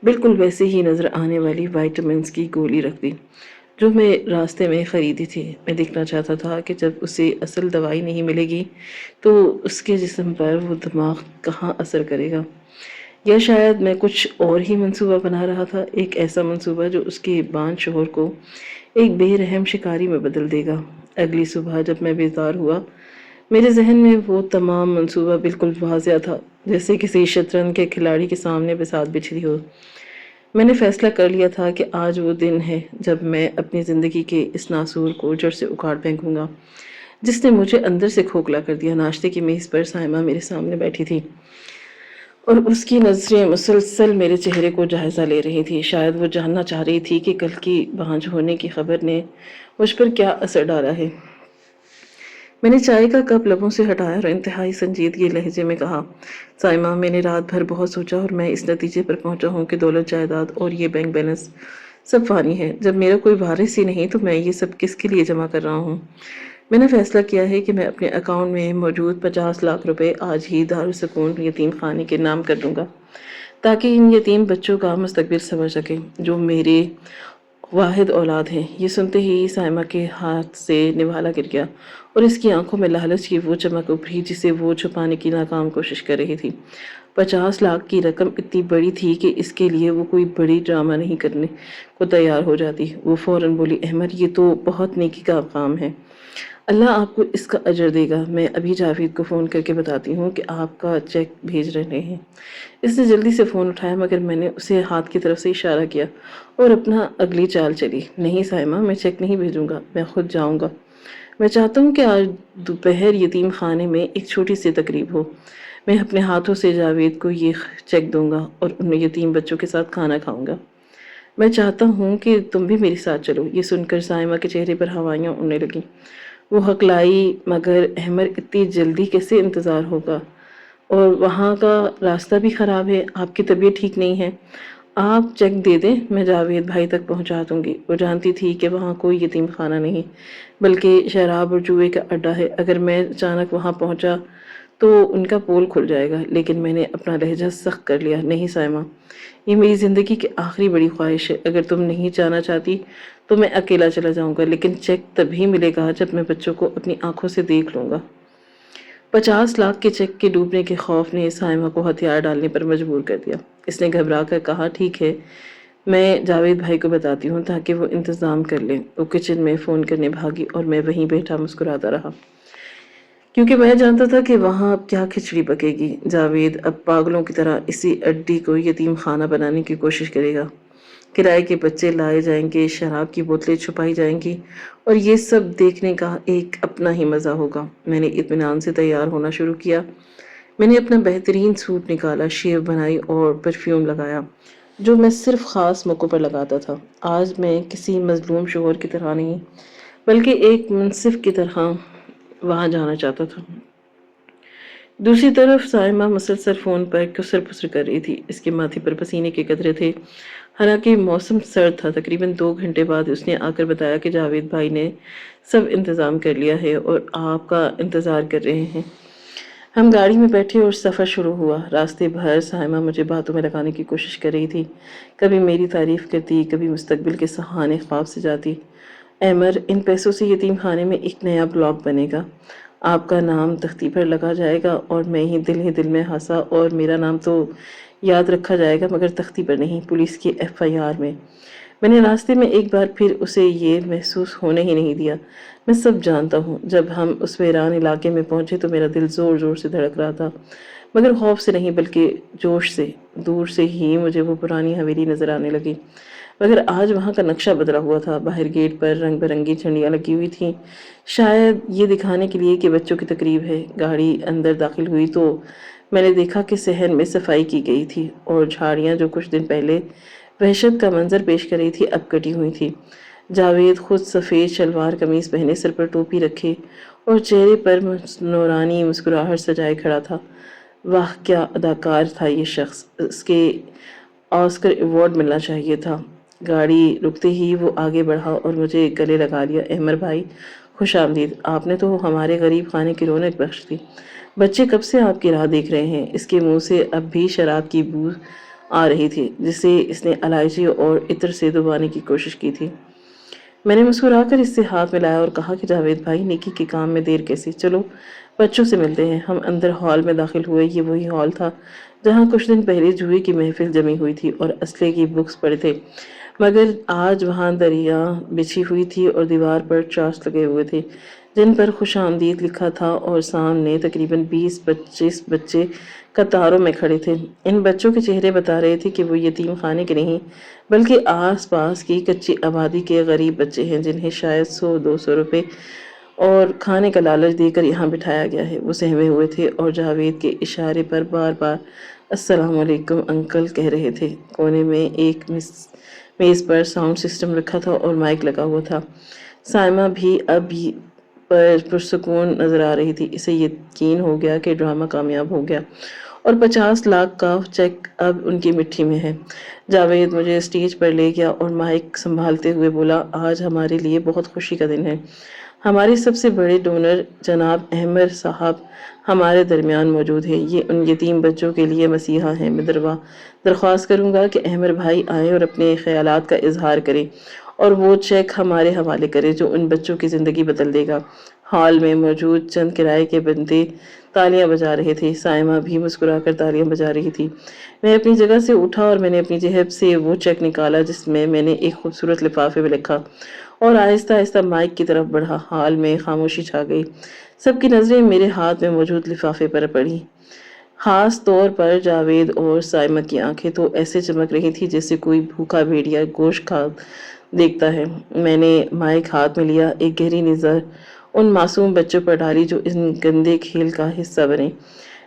بالکل ویسے ہی نظر آنے والی وائٹامنس کی گولی رکھ دی جو میں راستے میں خریدی تھی۔ میں دیکھنا چاہتا تھا کہ جب اسے اصل دوائی نہیں ملے گی تو اس کے جسم پر وہ دماغ کہاں اثر کرے گا، یا شاید میں کچھ اور ہی منصوبہ بنا رہا تھا، ایک ایسا منصوبہ جو اس کے بان شوہر کو ایک بے رحم شکاری میں بدل دے گا۔ اگلی صبح جب میں بیدار ہوا، میرے ذہن میں وہ تمام منصوبہ بالکل واضح تھا، جیسے کسی شطرنج کے کھلاڑی کے سامنے بساط بچھی ہو۔ میں نے فیصلہ کر لیا تھا کہ آج وہ دن ہے جب میں اپنی زندگی کے اس ناسور کو جڑ سے اکھاڑ پھینکوں گا جس نے مجھے اندر سے کھوکھلا کر دیا۔ ناشتے کی میز پر سائمہ میرے سامنے بیٹھی تھی اور اس کی نظریں مسلسل میرے چہرے کو جائزہ لے رہی تھی۔ شاید وہ جاننا چاہ رہی تھی کہ کل کی بانجھ ہونے کی خبر نے مجھ پر کیا اثر ڈالا ہے۔ میں نے چائے کا کپ لبوں سے ہٹایا اور انتہائی سنجیدگی لہجے میں کہا، سائمہ، میں نے رات بھر بہت سوچا اور میں اس نتیجے پر پہنچا ہوں کہ دولت، جائیداد اور یہ بینک بیلنس سب فانی ہے۔ جب میرا کوئی وارث ہی نہیں تو میں یہ سب کس کے لیے جمع کر رہا ہوں؟ میں نے فیصلہ کیا ہے کہ میں اپنے اکاؤنٹ میں موجود 50 لاکھ روپے آج ہی دارالسکون یتیم خانے کے نام کر دوں گا تاکہ ان یتیم بچوں کا مستقبل سنور سکے جو میرے واحد اولاد ہیں۔ یہ سنتے ہی سائمہ کے ہاتھ سے نوالہ گر گیا اور اس کی آنکھوں میں لالچ کی وہ چمک ابھری جسے وہ چھپانے کی ناکام کوشش کر رہی تھی۔ 50 لاکھ کی رقم اتنی بڑی تھی کہ اس کے لیے وہ کوئی بڑی ڈرامہ نہیں کرنے کو تیار ہو جاتی۔ وہ فوراً بولی، احمد، یہ تو بہت نیکی کا کام ہے، اللہ آپ کو اس کا اجر دے گا۔ میں ابھی جاوید کو فون کر کے بتاتی ہوں کہ آپ کا چیک بھیج رہے ہیں۔ اس نے جلدی سے فون اٹھایا مگر میں نے اسے ہاتھ کی طرف سے اشارہ کیا اور اپنا اگلی چال چلی۔ نہیں سائمہ، میں چیک نہیں بھیجوں گا، میں خود جاؤں گا۔ میں چاہتا ہوں کہ آج دوپہر یتیم خانے میں ایک چھوٹی سی تقریب ہو۔ میں اپنے ہاتھوں سے جاوید کو یہ چیک دوں گا اور ان یتیم بچوں کے ساتھ کھانا کھاؤں گا۔ میں چاہتا ہوں کہ تم بھی میرے ساتھ چلو۔ یہ سن کر سائمہ کے چہرے پر ہوائیاں اڑنے لگیں۔ وہ ہکلائی، مگر احمد، اتنی جلدی کیسے انتظار ہوگا؟ اور وہاں کا راستہ بھی خراب ہے، آپ کی طبیعت ٹھیک نہیں ہے۔ آپ چیک دے دیں، میں جاوید بھائی تک پہنچا دوں گی۔ وہ جانتی تھی کہ وہاں کوئی یتیم خانہ نہیں بلکہ شراب اور جوئے کا اڈا ہے۔ اگر میں اچانک وہاں پہنچا تو ان کا پول کھل جائے گا۔ لیکن میں نے اپنا لہجہ سخت کر لیا، نہیں سائمہ، یہ میری زندگی کی آخری بڑی خواہش ہے۔ اگر تم نہیں جانا چاہتی تو میں اکیلا چلا جاؤں گا، لیکن چیک تبھی ملے گا جب میں بچوں کو اپنی آنکھوں سے دیکھ لوں گا۔ 50 لاکھ کے چیک کے ڈوبنے کے خوف نے سائمہ کو ہتھیار ڈالنے پر مجبور کر دیا۔ اس نے گھبرا کر کہا، ٹھیک ہے، میں جاوید بھائی کو بتاتی ہوں تاکہ وہ انتظام کر لیں۔ وہ کچن میں فون کرنے بھاگی اور میں وہیں بیٹھا مسکراتا رہا کیونکہ میں جانتا تھا کہ وہاں اب کیا کھچڑی پکے گی۔ جاوید اب پاگلوں کی طرح اسی اڈی کو یتیم خانہ بنانے کی کوشش کرے گا۔ کرائے کے بچے لائے جائیں گے، شراب کی بوتلیں چھپائی جائیں گی اور یہ سب دیکھنے کا ایک اپنا ہی مزہ ہوگا۔ میں نے اطمینان سے تیار ہونا شروع کیا۔ میں نے اپنا بہترین سوٹ نکالا، شیو بنائی اور پرفیوم لگایا جو میں صرف خاص موقعوں پر لگاتا تھا۔ آج میں کسی مظلوم شوہر کی طرح نہیں بلکہ ایک منصف کی طرح وہاں جانا چاہتا تھا۔ دوسری طرف سائمہ مسلسل فون پر کسر پسر کر رہی تھی۔ اس کے ماتھے پر پسینے کے قطرے تھے، حالانکہ موسم سرد تھا۔ تقریباً 2 گھنٹے بعد اس نے آ کر بتایا کہ جاوید بھائی نے سب انتظام کر لیا ہے اور آپ کا انتظار کر رہے ہیں۔ ہم گاڑی میں بیٹھے اور سفر شروع ہوا۔ راستے بھر سائمہ مجھے باتوں میں لگانے کی کوشش کر رہی تھی، کبھی میری تعریف کرتی، کبھی مستقبل کے سہانے خواب سے جاتی۔ احمد، ان پیسوں سے یتیم خانے میں ایک نیا بلاک بنے گا، آپ کا نام تختی پر لگا جائے گا اور میں ہی دل میں ہنسا، اور میرا نام تو یاد رکھا جائے گا مگر تختی پر نہیں، پولیس کی FIR میں۔ میں نے راستے میں ایک بار پھر اسے یہ محسوس ہونے ہی نہیں دیا، میں سب جانتا ہوں۔ جب ہم اس ویران علاقے میں پہنچے تو میرا دل زور زور سے دھڑک رہا تھا، مگر خوف سے نہیں بلکہ جوش سے۔ دور سے ہی مجھے وہ پرانی حویلی نظر آنے لگی، مگر آج وہاں کا نقشہ بدلا ہوا تھا۔ باہر گیٹ پر رنگ برنگی جھنڈیاں لگی ہوئی تھیں، شاید یہ دکھانے کے لیے کہ بچوں کی تقریب ہے۔ گاڑی اندر داخل ہوئی تو میں نے دیکھا کہ صحن میں صفائی کی گئی تھی اور جھاڑیاں جو کچھ دن پہلے وحشت کا منظر پیش کر رہی تھی اب کٹی ہوئی تھی۔ جاوید خود سفید شلوار قمیص پہنے، سر پر ٹوپی رکھے اور چہرے پر نورانی مسکراہٹ سجائے کھڑا تھا۔ واہ کیا اداکار تھا یہ شخص، اس کے آسکر ایوارڈ ملنا چاہیے تھا۔ گاڑی رکتے ہی وہ آگے بڑھا اور مجھے گلے لگا لیا۔ احمر بھائی خوش آمدید، آپ نے تو ہمارے غریب خانے کی رونق بخش دی۔ بچے کب سے آپ کی راہ دیکھ رہے ہیں۔ اس کے منہ سے اب بھی شراب کی بو آ رہی تھی جسے اس نے الائچی اور عطر سے دبانے کی کوشش کی تھی۔ میں نے مسکرا کر اس سے ہاتھ ملایا اور کہا کہ جاوید بھائی، نیکی کے کام میں دیر کیسی، چلو بچوں سے ملتے ہیں۔ ہم اندر ہال میں داخل ہوئے۔ یہ وہی ہال تھا جہاں کچھ دن پہلے جوئے کی محفل جمی ہوئی تھی اور اسلحے کی بکس پڑے تھے، مگر آج وہاں دریا بچھی ہوئی تھی اور دیوار پر چارٹس لگے ہوئے تھے جن پر خوش آمدید لکھا تھا، اور سامنے تقریباً 20-25 بچے قطاروں میں کھڑے تھے۔ ان بچوں کے چہرے بتا رہے تھے کہ وہ یتیم خانے کے نہیں بلکہ آس پاس کی کچی آبادی کے غریب بچے ہیں جنہیں شاید 100-200 روپے اور کھانے کا لالچ دے کر یہاں بٹھایا گیا ہے۔ وہ سہمے ہوئے تھے اور جاوید کے اشارے پر بار بار السلام علیکم انکل کہہ رہے تھے۔ کونے میں ایک میز پر ساؤنڈ سسٹم رکھا تھا اور مائک لگا ہوا تھا۔ سائمہ بھی اب پرسکون نظر آ رہی تھی۔ اسے یقین ہو گیا کہ ڈرامہ کامیاب ہو گیا اور 50 لاکھ کا چیک اب ان کی مٹھی میں ہے۔ جاوید مجھے اسٹیج پر لے گیا اور مائک سنبھالتے ہوئے بولا، آج ہمارے لیے بہت خوشی کا دن ہے۔ ہمارے سب سے بڑے ڈونر جناب احمر صاحب ہمارے درمیان موجود ہیں۔ یہ ان یتیم بچوں کے لیے مسیحا ہیں۔ میں درخواست کروں گا کہ احمر بھائی آئیں اور اپنے خیالات کا اظہار کریں اور وہ چیک ہمارے حوالے کریں جو ان بچوں کی زندگی بدل دے گا۔ ہال میں موجود چند کرائے کے بندے تالیاں بجا رہے تھے۔ سائمہ بھی مسکرا کر تالیاں بجا رہی تھی۔ میں اپنی جگہ سے اٹھا اور میں نے اپنی جیب سے وہ چیک نکالا جس میں نے ایک خوبصورت لفافے میں لکھا اور آہستہ آہستہ مائک کی طرف بڑھا۔ ہال میں خاموشی چھا گئی۔ سب کی نظریں میرے ہاتھ میں موجود لفافے پر پڑی، خاص طور پر جاوید اور سائمہ کی آنکھیں تو ایسے چمک رہی تھی جیسے کوئی بھوکا بھیڑیا گوشت کھا دیکھتا ہے۔ میں نے مائک ہاتھ میں لیا، ایک گہری نظر ان معصوم بچوں پر ڈالی جو ان گندے کھیل کا حصہ بنے۔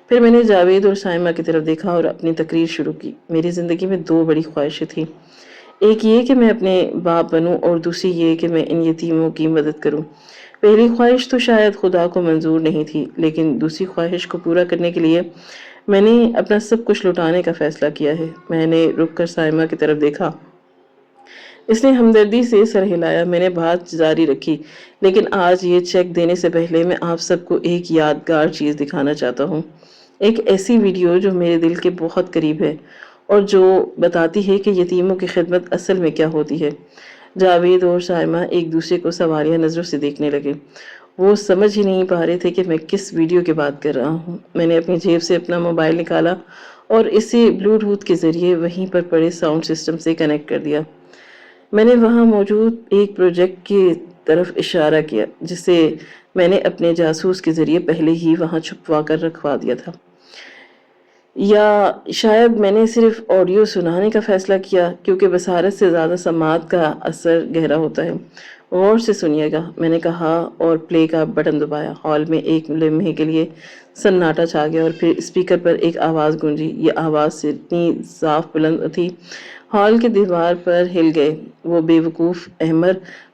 پھر میں نے جاوید اور سائمہ کی طرف دیکھا اور اپنی تقریر شروع کی۔ میری زندگی میں 2 بڑی خواہشیں تھیں، ایک یہ کہ میں اپنے باپ بنوں اور دوسری یہ کہ میں ان یتیموں کی مدد کروں۔ پہلی خواہش تو شاید خدا کو منظور نہیں تھی، لیکن دوسری خواہش کو پورا کرنے کے لیے میں نے اپنا سب کچھ لٹانے کا فیصلہ کیا ہے۔ میں نے رک کر سائمہ کی طرف دیکھا۔ اس نے ہمدردی سے سر ہلایا۔ میں نے بات جاری رکھی، لیکن آج یہ چیک دینے سے پہلے میں آپ سب کو ایک یادگار چیز دکھانا چاہتا ہوں، ایک ایسی ویڈیو جو میرے دل کے بہت قریب ہے اور جو بتاتی ہے کہ یتیموں کی خدمت اصل میں کیا ہوتی ہے۔ جاوید اور سائمہ ایک دوسرے کو سوالیہ نظروں سے دیکھنے لگے۔ وہ سمجھ ہی نہیں پا رہے تھے کہ میں کس ویڈیو کی بات کر رہا ہوں۔ میں نے اپنی جیب سے اپنا موبائل نکالا اور اسے بلوٹوتھ کے ذریعے وہیں پر پڑے ساؤنڈ سسٹم سے کنیکٹ کر دیا۔ میں نے وہاں موجود ایک پروجیکٹ کی طرف اشارہ کیا جسے میں نے اپنے جاسوس کے ذریعے پہلے ہی وہاں چھپوا کر رکھوا دیا تھا، یا شاید میں نے صرف آڈیو سنانے کا فیصلہ کیا کیونکہ بصارت سے زیادہ سماعت کا اثر گہرا ہوتا ہے۔ غور سے سنیے گا، میں نے کہا اور پلے کا بٹن دبایا۔ ہال میں ایک لمحے کے لیے سناٹا چھا گیا اور پھر اسپیکر پر ایک آواز گونجی۔ یہ آواز اتنی صاف بلند تھی ہال کے دیوار پر ہل گئے۔ وہ بے وقوف احمر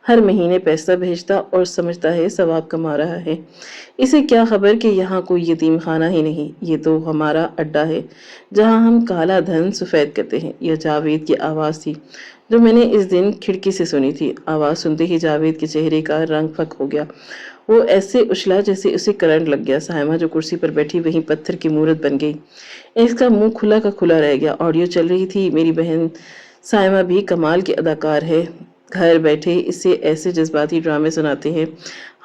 ہر مہینے پیسہ بھیجتا اور سمجھتا ہے ثواب کما رہا ہے، اسے کیا خبر کہ یہاں کوئی یتیم خانہ ہی نہیں، یہ تو ہمارا اڈا ہے جہاں ہم کالا دھن سفید کرتے ہیں۔ یہ جاوید کی آواز تھی جو میں نے اس دن کھڑکی سے سنی تھی۔ آواز سنتے ہی جاوید کے چہرے کا رنگ پھک ہو گیا۔ وہ ایسے اچھلا جیسے اسے کرنٹ لگ گیا۔ سائمہ جو کرسی پر بیٹھی وہیں پتھر کی مورت بن گئی، اس کا منہ کھلا کا کھلا رہ گیا۔ آڈیو چل رہی تھی۔ میری بہن سائمہ بھی کمال کی اداکار ہے، گھر بیٹھے اسے ایسے جذباتی ڈرامے سناتے ہیں۔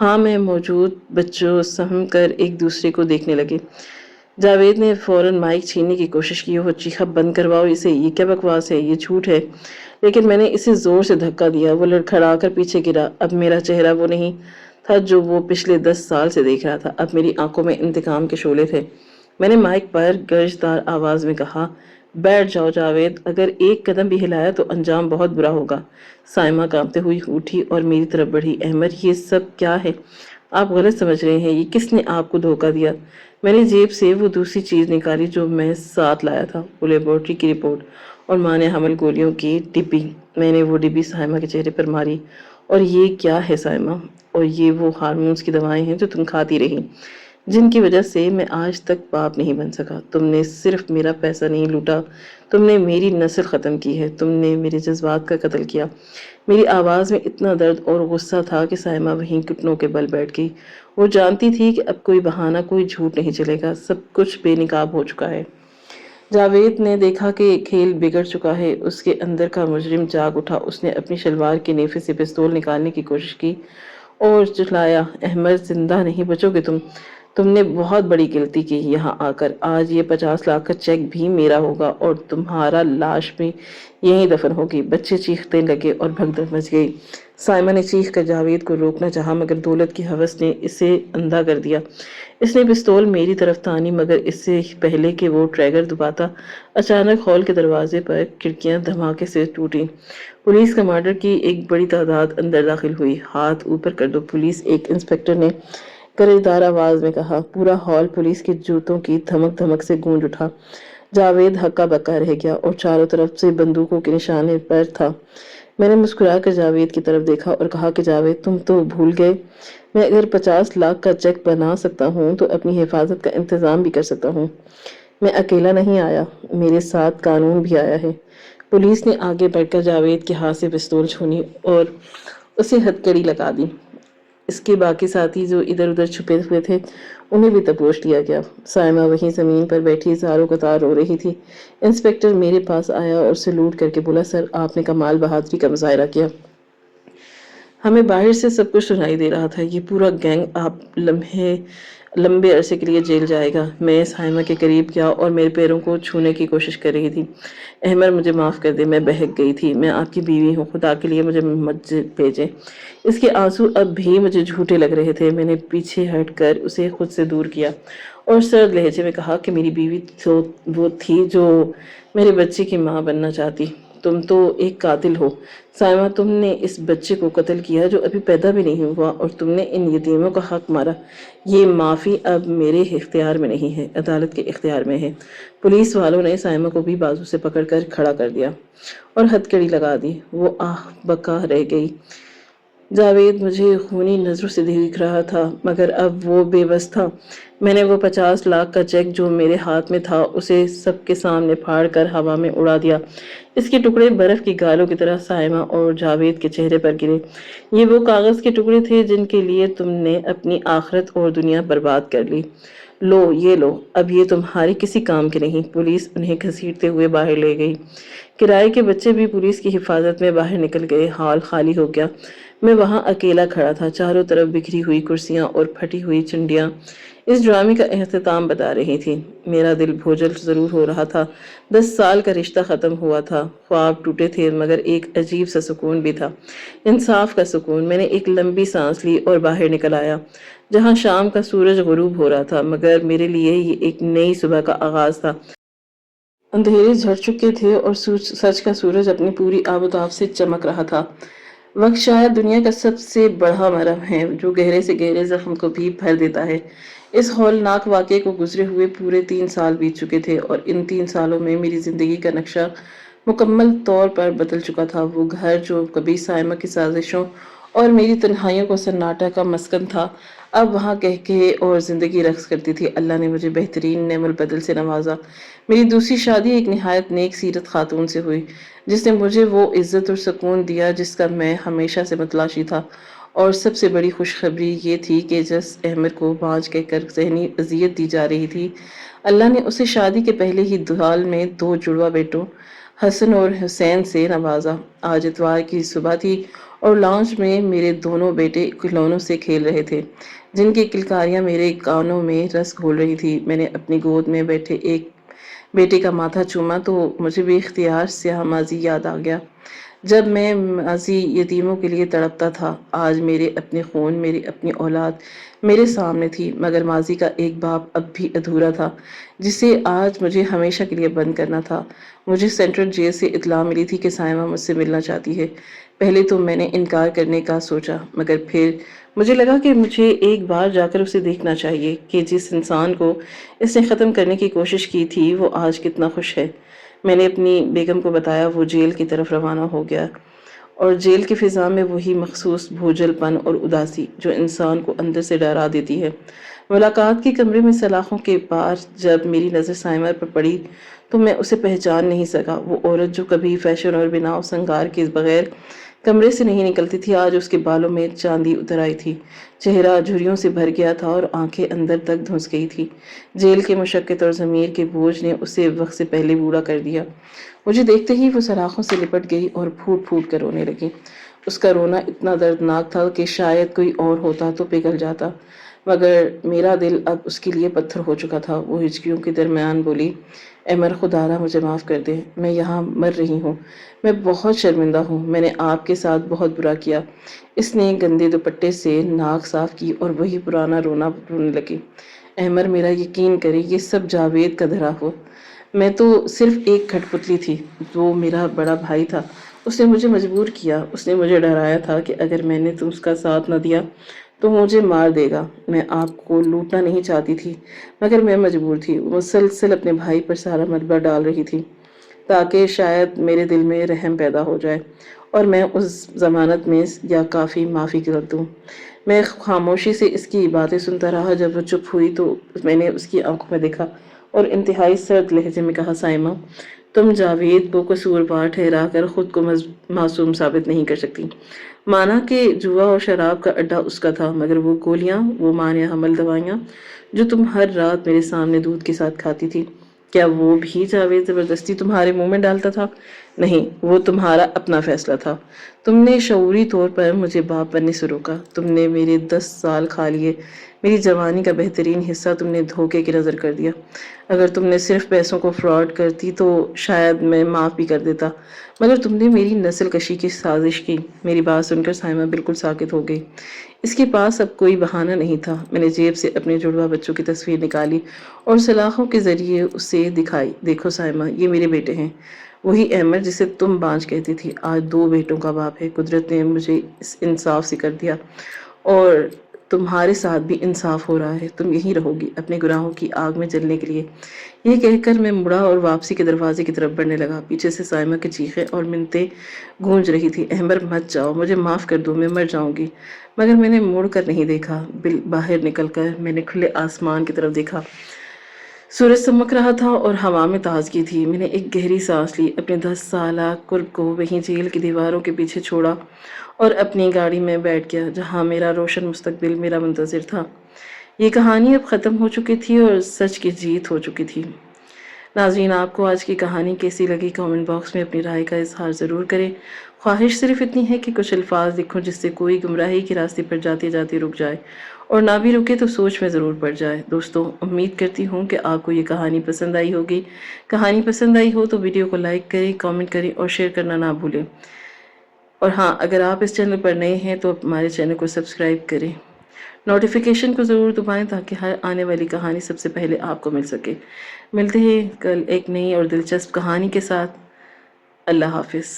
ہاں میں موجود بچوں سہم کر ایک دوسرے کو دیکھنے لگے۔ جاوید نے فوراً مائک چھیننے کی کوشش کی۔ وہ چیخا، بند کرواؤ اسے، یہ کیا بکواس ہے، یہ جھوٹ ہے۔ لیکن میں نے اسے زور سے دھکا دیا۔ وہ لڑکھڑا کر پیچھے گرا۔ اب میرا چہرہ وہ نہیں تھا جو وہ پچھلے 10 سال سے دیکھ رہا تھا، اب میری آنکھوں میں انتقام کے شعلے تھے۔ میں نے مائک پر گرجدار آواز میں کہا، بیٹھ جاؤ جاوید، اگر ایک قدم بھی ہلایا تو انجام بہت برا ہوگا۔ سائمہ کانپتے ہوئی اٹھی اور میری طرف بڑھی۔ احمر، یہ سب کیا ہے؟ آپ غلط سمجھ رہے ہیں، یہ کس نے آپ کو دھوکہ دیا؟ میں نے جیب سے وہ دوسری چیز نکالی جو میں ساتھ لایا تھا، وہ لیبارٹری کی رپورٹ اور مانے حمل گولیوں کی ڈبی۔ میں نے وہ ڈبی سائمہ کے چہرے پر ماری اور یہ کیا ہے سائمہ؟ اور یہ وہ ہارمونز کی دوائیں ہیں جو تم کھاتی رہی، جن کی وجہ سے میں آج تک باپ نہیں بن سکا۔ تم نے صرف میرا پیسہ نہیں لوٹا، تم نے میری نسل ختم کی ہے، تم نے میرے جذبات کا قتل کیا۔ میری آواز میں اتنا درد اور غصہ تھا کہ سائمہ وہیں گھٹنوں کے بل بیٹھ گئی۔ وہ جانتی تھی کہ اب کوئی بہانہ، کوئی جھوٹ نہیں چلے گا، سب کچھ بے نقاب ہو چکا ہے۔ جاوید نے دیکھا کہ کھیل بگڑ چکا ہے، اس کے اندر کا مجرم جاگ اٹھا۔ اس نے اپنی شلوار کے نیفے سے پستول نکالنے کی کوشش کی اور چلایا، احمد زندہ نہیں بچو گے تم۔ تم نے بہت بڑی غلطی کی یہاں آ کر۔ آج یہ 50 لاکھ کا چیک بھی میرا ہوگا اور تمہارا لاش بھی یہیں دفن ہوگی۔ بچے چیختے لگے اور بھگدڑ مچ گئی۔ سائمہ نے چیخ کر جاوید کو روکنا چاہا مگر دولت کی ہوس نے اسے اندھا کر دیا۔ اس نے پستول میری طرف تانی مگر اس سے پہلے کہ وہ ٹریگر دباتا، اچانک ہال کے دروازے پر کھڑکیاں دھماکے سے ٹوٹیں۔ پولیس کمانڈر کی ایک بڑی تعداد اندر داخل ہوئی۔ ہاتھ اوپر کر دو پولیس، ایک انسپکٹر نے کرجدار آواز میں کہا۔ پورا ہال پولیس کے جوتوں کی دھمک دھمک سے گونج اٹھا۔ جاوید ہکا بکا رہ گیا اور چاروں طرف سے بندوقوں کے نشانے پر تھا۔ میں نے مسکرا کر جاوید کی طرف دیکھا اور کہا کہ جاوید تم تو بھول گئے، میں اگر 50 لاکھ کا چیک بنا سکتا ہوں تو اپنی حفاظت کا انتظام بھی کر سکتا ہوں۔ میں اکیلا نہیں آیا، میرے ساتھ قانون بھی آیا ہے۔ پولیس نے آگے بڑھ کر جاوید کے ہاتھ سے پستول چھینی اور اسے ہتھکڑی لگا دی۔ اس کے باقی ساتھی جو ادھر ادھر چھپے ہوئے تھے انہیں بھی دبوچ لیا گیا۔ سائمہ وہیں زمین پر بیٹھی زاروں قطار رو رہی تھی۔ انسپکٹر میرے پاس آیا اور سلوٹ کر کے بولا، سر آپ نے کمال بہادری کا مظاہرہ کیا۔ ہمیں باہر سے سب کچھ سنائی دے رہا تھا۔ یہ پورا گینگ آپ لمبے عرصے کے لیے جیل جائے گا۔ میں سائمہ کے قریب گیا اور میرے پیروں کو چھونے کی کوشش کر رہی تھی۔ احمد مجھے معاف کر دے، میں بہک گئی تھی، میں آپ کی بیوی ہوں، خدا کے لیے مجھے مت بھیجیں۔ اس کے آنسو اب بھی مجھے جھوٹے لگ رہے تھے۔ میں نے پیچھے ہٹ کر اسے خود سے دور کیا اور سرد لہجے میں کہا کہ میری بیوی تو وہ تھی جو میرے بچے کی ماں بننا چاہتی، تم تو ایک قاتل ہو۔ سائمہ تم نے اس بچے کو قتل کیا جو ابھی پیدا بھی نہیں ہوا اور تم نے ان یتیموں کا حق مارا۔ یہ معافی اب میرے اختیار میں نہیں ہے، عدالت کے اختیار میں ہے۔ پولیس والوں نے سائمہ کو بھی بازو سے پکڑ کر کھڑا کر دیا اور ہتھکڑی لگا دی۔ وہ آہ بکا رہ گئی۔ جاوید مجھے خونی نظروں سے دیکھ رہا تھا مگر اب وہ بے بس تھا۔ میں نے وہ 50 لاکھ کا چیک جو میرے ہاتھ میں تھا اسے سب کے سامنے پھاڑ کر ہوا میں اڑا دیا۔ اس کے ٹکڑے برف کی گالوں کی طرح سائمہ اور جاوید کے چہرے پر گرے۔ یہ وہ کاغذ کے ٹکڑے تھے جن کے لیے تم نے اپنی آخرت اور دنیا برباد کر لی۔ لو یہ لو، اب یہ تمہارے کسی کام کے نہیں۔ پولیس انہیں گھسیٹتے ہوئے باہر لے گئی۔ کرائے کے بچے بھی پولیس کی حفاظت میں باہر نکل گئے۔ ہال خالی ہو گیا۔ میں وہاں اکیلا کھڑا تھا۔ چاروں طرف بکھری ہوئی کرسیاں اور پھٹی ہوئی چنڈیاں اس ڈرامے کا اختتام بتا رہی تھی۔ میرا دل بوجھل ضرور ہو رہا تھا۔ 10 سال کا رشتہ ختم ہوا تھا، خواب ٹوٹے تھے مگر ایک عجیب سا سکون بھی تھا، انصاف کا سکون۔ میں نے ایک لمبی سانس لی اور باہر نکل آیا جہاں شام کا سورج غروب ہو رہا تھا مگر میرے لیے یہ ایک نئی صبح کا آغاز تھا۔ اندھیرے جھڑ چکے تھے اور سچ کا سورج اپنی پوری آب و تاب سے چمک رہا تھا۔ وقت شاید دنیا کا سب سے بڑا مرہم ہے جو گہرے سے گہرے زخم کو بھی بھر دیتا ہے۔ اس ہولناک واقعے کو گزرے ہوئے پورے 3 سال بیت چکے تھے اور ان 3 سالوں میں میری زندگی کا نقشہ مکمل طور پر بدل چکا تھا۔ وہ گھر جو کبھی سائمہ کی سازشوں اور میری تنہائیوں کو سناٹا کا مسکن تھا، اب وہاں کہکہے اور زندگی رقص کرتی تھی۔ اللہ نے مجھے بہترین نعم البدل سے نوازا۔ میری دوسری شادی ایک نہایت نیک سیرت خاتون سے ہوئی جس نے مجھے وہ عزت اور سکون دیا جس کا میں ہمیشہ سے متلاشی تھا، اور سب سے بڑی خوشخبری یہ تھی کہ جس احمد کو بانجھ کہہ کر ذہنی اذیت دی جا رہی تھی، اللہ نے اسے شادی کے پہلے ہی سال میں 2 جڑواں بیٹوں حسن اور حسین سے نوازا۔ آج اتوار کی صبح تھی اور لاؤنج میں میرے دونوں بیٹے کھلونوں سے کھیل رہے تھے جن کی کلکاریاں میرے کانوں میں رس گھول رہی تھی۔ میں نے اپنی گود میں بیٹھے ایک بیٹے کا ماتھا چوما تو مجھے بے اختیار سیاہ ماضی یاد آ گیا جب میں ماضی یتیموں کے لیے تڑپتا تھا۔ آج میرے اپنے خون، میری اپنی اولاد میرے سامنے تھی مگر ماضی کا ایک باب اب بھی ادھورا تھا جسے آج مجھے ہمیشہ کے لیے بند کرنا تھا۔ مجھے سینٹرل جیل سے اطلاع ملی تھی کہ سائمہ مجھ سے ملنا چاہتی ہے۔ پہلے تو میں نے انکار کرنے کا سوچا مگر پھر مجھے لگا کہ مجھے ایک بار جا کر اسے دیکھنا چاہیے کہ جس انسان کو اس نے ختم کرنے کی کوشش کی تھی وہ آج کتنا خوش ہے۔ میں نے اپنی بیگم کو بتایا، وہ جیل کی طرف روانہ ہو گیا اور جیل کی فضا میں وہی مخصوص بھوجل پن اور اداسی جو انسان کو اندر سے ڈرا دیتی ہے۔ ملاقات کے کمرے میں سلاخوں کے پار جب میری نظر سائمہ پر پڑی تو میں اسے پہچان نہیں سکا۔ وہ عورت جو کبھی فیشن اور بنا و سنگار کے بغیر کمرے سے نہیں نکلتی تھی، آج اس کے بالوں میں چاندی اتر آئی تھی، چہرہ جھریوں سے بھر گیا تھا اور آنکھیں اندر تک دھنس گئی تھی۔ جیل کے مشقت اور ضمیر کے بوجھ نے اسے وقت سے پہلے بوڑھا کر دیا۔ مجھے دیکھتے ہی وہ سلاخوں سے لپٹ گئی اور پھوٹ پھوٹ کر رونے لگی۔ اس کا رونا اتنا دردناک تھا کہ شاید کوئی اور ہوتا تو پگھل جاتا، مگر میرا دل اب اس کے لیے پتھر ہو چکا تھا۔ وہ ہچکیوں کے درمیان بولی، عمر خدارا مجھے معاف کر دے، میں یہاں مر رہی ہوں، میں بہت شرمندہ ہوں، میں نے آپ کے ساتھ بہت برا کیا۔ اس نے گندے دوپٹے سے ناک صاف کی اور وہی پرانا رونا رونے لگی۔ عمر میرا یقین کرے، یہ سب جاوید کا دھرا ہو، میں تو صرف ایک کھٹ پتلی تھی، وہ میرا بڑا بھائی تھا، اس نے مجھے مجبور کیا، اس نے مجھے ڈرایا تھا کہ اگر میں نے اس کا ساتھ نہ دیا تو مجھے مار دے گا۔ میں آپ کو لوٹنا نہیں چاہتی تھی، مگر میں مجبور تھی۔ وہ مسلسل اپنے بھائی پر سارا ملبہ ڈال رہی تھی تاکہ شاید میرے دل میں رحم پیدا ہو جائے اور میں اس ضمانت میں یا کافی معافی کر دوں۔ میں خاموشی سے اس کی باتیں سنتا رہا۔ جب وہ چپ ہوئی تو میں نے اس کی آنکھوں میں دیکھا اور انتہائی سرد لہجے میں کہا، سائمہ، تم جاوید کو قصوروار ٹھہرا کر خود کو معصوم ثابت نہیں کر سکتی۔ مانا کہ جوا اور شراب کا اڈا اس کا تھا، مگر وہ گولیاں، وہ مانع حمل دوائیاں جو تم ہر رات میرے سامنے دودھ کے ساتھ کھاتی تھی، کیا وہ بھی جاوید زبردستی تمہارے منہ میں ڈالتا تھا؟ نہیں، وہ تمہارا اپنا فیصلہ تھا۔ تم نے شعوری طور پر مجھے باپ بننے سے روکا، تم نے میرے 10 سال کھا لیے، میری جوانی کا بہترین حصہ تم نے دھوکے کی نظر کر دیا۔ اگر تم نے صرف پیسوں کو فراڈ کرتی تو شاید میں معاف بھی کر دیتا، مگر تم نے میری نسل کشی کی سازش کی۔ میری بات سن کر سائمہ بالکل ساکت ہو گئی۔ اس کے پاس اب کوئی بہانہ نہیں تھا۔ میں نے جیب سے اپنے جڑواں بچوں کی تصویر نکالی اور سلاخوں کے ذریعے اسے دکھائی، دیکھو سائمہ، یہ میرے بیٹے ہیں، وہی احمد جسے تم بانجھ کہتی تھی، آج 2 بیٹوں کا باپ ہے۔ قدرت نے مجھے اس انصاف سے کر دیا اور تمہارے ساتھ بھی انصاف ہو رہا ہے، تم یہیں رہو گی اپنے گناہوں کی آگ میں جلنے کے لیے۔ یہ کہہ کر میں مڑا اور واپسی کے دروازے کی طرف بڑھنے لگا۔ پیچھے سے سائمہ کی چیخیں اور منتیں گونج رہی تھی، عمر مت جاؤ، مجھے معاف کر دو، میں مر جاؤں گی۔ مگر میں نے مڑ کر نہیں دیکھا۔ باہر نکل کر میں نے کھلے آسمان کی طرف دیکھا۔ سورج چمک رہا تھا اور ہوا میں تازگی تھی۔ میں نے ایک گہری سانس لی، اپنے 10 سالہ قرب کو وہیں جیل کی دیواروں کے پیچھے چھوڑا اور اپنی گاڑی میں بیٹھ گیا جہاں میرا روشن مستقبل میرا منتظر تھا۔ یہ کہانی اب ختم ہو چکی تھی اور سچ کی جیت ہو چکی تھی۔ ناظرین، آپ کو آج کی کہانی کیسی لگی؟ کامنٹ باکس میں اپنی رائے کا اظہار ضرور کریں۔ خواہش صرف اتنی ہے کہ کچھ الفاظ لکھوں جس سے کوئی گمراہی کے راستے پر جاتے جاتے رک جائے، اور نہ بھی رکے تو سوچ میں ضرور پڑ جائے۔ دوستو، امید کرتی ہوں کہ آپ کو یہ کہانی پسند آئی ہوگی۔ کہانی پسند آئی ہو تو ویڈیو کو لائک کریں، کامنٹ کریں اور شیئر کرنا نہ بھولیں۔ اور ہاں، اگر آپ اس چینل پر نئے ہیں تو ہمارے چینل کو سبسکرائب کریں، نوٹیفیکیشن کو ضرور دبائیں تاکہ ہر آنے والی کہانی سب سے پہلے آپ کو مل سکے۔ ملتے ہیں کل ایک نئی اور دلچسپ کہانی کے ساتھ۔ اللہ حافظ۔